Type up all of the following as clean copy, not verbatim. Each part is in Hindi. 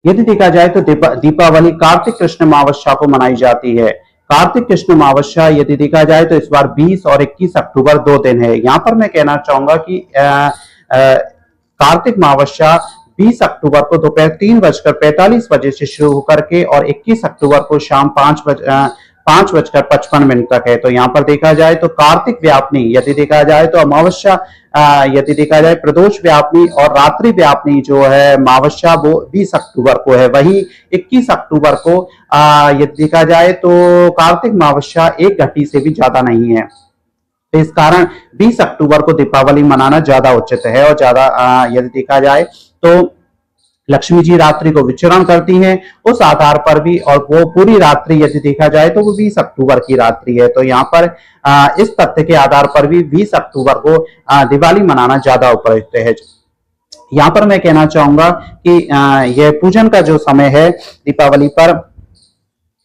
यदि देखा जाए तो दीपावली कार्तिक कृष्ण अमावस्या को मनाई जाती है। कार्तिक कृष्ण अमावस्या यदि देखा जाए तो इस बार 20 और 21 अक्टूबर 2 दिन है। यहाँ पर मैं कहना चाहूंगा कि कार्तिक अमावस्या 20 अक्टूबर को दोपहर 3:45 से शुरू होकर के और 21 अक्टूबर को शाम 5:55 तक है। तो यहाँ पर देखा जाए तो कार्तिक व्यापनी यदि देखा जाए तो अमावस्या यदि देखा जाए प्रदोष व्यापनी और रात्रि व्यापनी जो है अमावस्या वो 20 अक्टूबर को है। वही 21 अक्टूबर को यदि देखा जाए तो कार्तिक अमावस्या 1 घटी से भी ज्यादा नहीं है। तो इस कारण 20 अक्टूबर को दीपावली मनाना ज्यादा उचित है। और ज्यादा यदि देखा जाए तो लक्ष्मी जी रात्रि को विचरण करती हैं उस आधार पर भी, और वो पूरी रात्रि यदि देखा जाए तो वो 20 अक्टूबर की रात्रि है। तो यहाँ पर इस तथ्य के आधार पर भी 20 अक्टूबर को दिवाली मनाना ज्यादा उपयुक्त है। यहाँ पर मैं कहना चाहूंगा कि यह पूजन का जो समय है दीपावली पर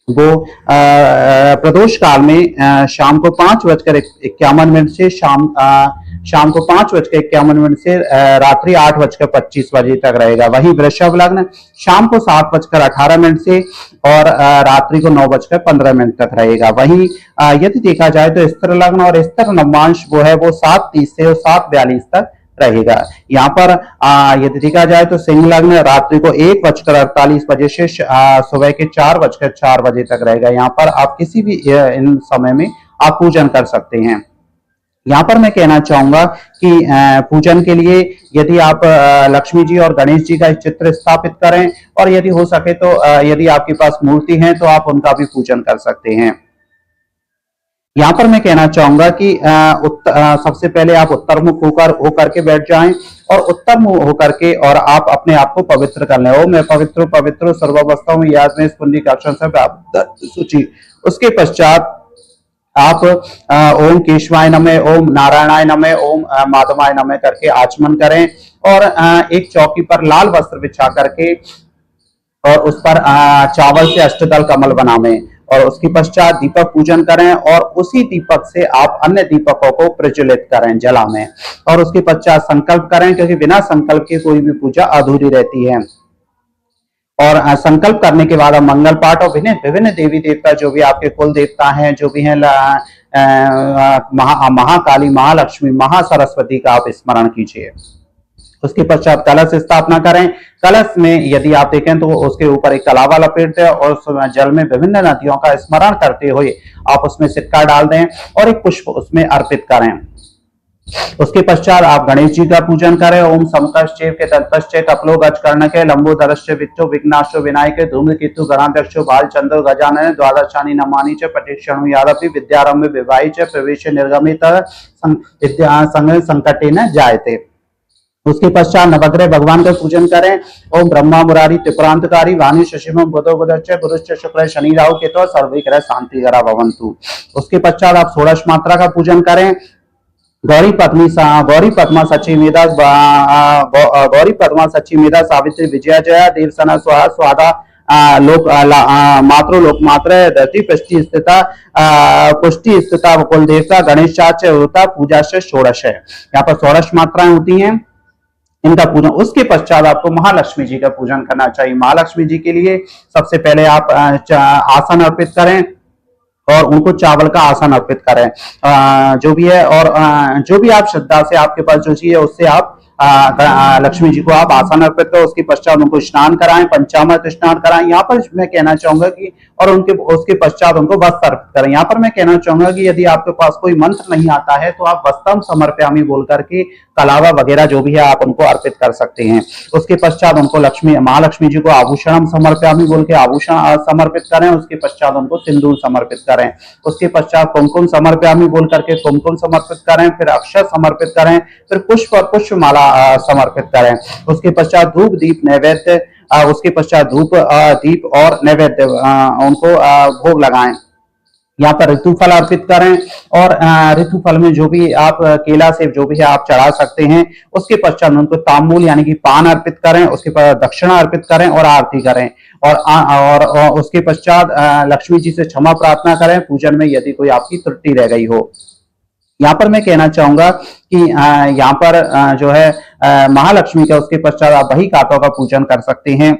वो प्रदोष काल में शाम को 5:51 से शाम को 5:51 से रात्रि 8:25 तक रहेगा। वही वृषभ लग्न शाम को 7:18 से और रात्रि को 9:15 तक रहेगा। वही यदि देखा जाए तो स्थिर लग्न और स्थिर नवमांश वो है वो 7:30 से 7:42 तक रहेगा। यहाँ पर यदि देखा जाए तो सिंह लग्न रात्रि को 1:48 से सुबह के 4:04 तक रहेगा। यहाँ पर आप किसी भी इन समय में आप पूजन कर सकते हैं। यहाँ पर मैं कहना चाहूंगा कि पूजन के लिए यदि आप लक्ष्मी जी और गणेश जी का चित्र स्थापित करें और यदि हो सके तो यदि आपके पास मूर्ति है तो आप उनका भी पूजन कर सकते हैं। यहाँ पर मैं कहना चाहूंगा कि सबसे पहले आप उत्तरमुख होकर के बैठ जाएं और उत्तरमुख होकर के और आप अपने आप को पवित्र कर लें। ओम मैं पवित्र पवित्र सर्वावस्थाओं में याद में इस पुण्य का अक्षर से सूची। उसके पश्चात आप ओम केशवाय नमः, ओम नारायणाय नमः, ओम माधवाय नमः करके आचमन करें और एक चौकी पर लाल वस्त्र बिछा करके और उस पर चावल से अष्टदल कमल बनावें और उसके पश्चात दीपक पूजन करें और उसी दीपक से आप अन्य दीपकों को प्रज्वलित करें जला में। और उसके पश्चात संकल्प करें, क्योंकि बिना संकल्प के कोई भी पूजा अधूरी रहती है। और संकल्प करने के बाद मंगल पाठ और विभिन्न देवी देवता जो भी आपके कुल देवता हैं, जो भी हैं महाकाली, महालक्ष्मी, महासरस्वती का आप स्मरण कीजिए। उसके पश्चात कलश स्थापना करें। कलश में यदि आप देखें तो उसके ऊपर एक कलावा लपेट दें और जल में विभिन्न नदियों का स्मरण करते हुए आप उसमें सिक्का डाल दें और एक पुष्प उसमें अर्पित करें। उसके पश्चात आप गणेश जी का पूजन करें। ओम समकश्चेव के तत्पश्चे कपलो गज कर्णके लंबोदरश्च वित्तो विघ्नाश्चो विनायके धूमकेतु गणाध्यक्षो भालचंद्र गजानन द्वादशानि नमानि च पठेक्षणु यादपि विद्यारंभे विवाहि च प्रवेश निर्गमित संकटे न जायते। उसके पश्चात नवग्रह भगवान का पूजन करें। ओम ब्रह्मा मुरारी त्रिपुरांतकारी वाणी शशिमं बुधो बुधश्च गुरुश्च शुक्र शनि राहु केतु सर्वे ग्रह शांतिकरा भवन्तु। उसके पश्चात आप षोडश मात्रा का पूजन करें। गौरी पद्मा सची मेधा सावित्री विजया जया देवसना स्वाहा स्वादा लोक मातृ लोक मात्र धरती पुष्टि स्थिता कुल देवता गणेशाच होता पूजा से षोडश है। यहाँ पर षोडश मात्राएं होती हैं, इनका पूजन। उसके पश्चात आपको महालक्ष्मी जी का पूजन करना चाहिए। महालक्ष्मी जी के लिए सबसे पहले आप आसन अर्पित करें और उनको चावल का आसन अर्पित करें जो भी है। और जो भी आप श्रद्धा से आपके पास जो चीज है उससे आप लक्ष्मी जी को आप आसन अर्पित करें। उसके पश्चात उनको स्नान कराएं, पंचामृत स्नान कराएं। यहाँ पर मैं कहना चाहूंगा कि और उसके पश्चात उनको वस्त्र अर्पित करें। यहाँ पर मैं कहना चाहूंगा कि यदि आपके पास कोई मंत्र नहीं आता है तो आप वस्त्रम समर्पयामि बोल करके कलावा वगैरह जो भी है आप उनको अर्पित कर सकते हैं। उसके पश्चात उनको महालक्ष्मी जी को आभूषणम समर्पयामि बोल के आभूषण समर्पित करें। उसके पश्चात उनको सिंदूर समर्पित करें। उसके पश्चात कुमकुम समर्पयामि बोल करके कुमकुम समर्पित करें। फिर अक्षर समर्पित करें। फिर पुष्प और पुष्पमाला समर्पित करें। उसके पश्चात धूप दीप नैवेद्य उसके पश्चात धूप दीप और नैवेद्य उनको भोग लगाएं। यहाँ पर ऋतु फल अर्पित करें और ऋतु फल में जो भी आप केला सेब जो भी है आप चढ़ा सकते हैं। उसके पश्चात उनको तांबूल यानी कि पान अर्पित करें। उसके बाद दक्षिणा अर्पित करें और आरती करें और उसके पश्चात लक्ष्मी जी से क्षमा प्रार्थना करें पूजन में यदि कोई आपकी त्रुटि रह गई हो। यहाँ पर मैं कहना चाहूंगा कि यहाँ पर जो है महालक्ष्मी का उसके पश्चात आप वही कातों का पूजन कर सकते हैं।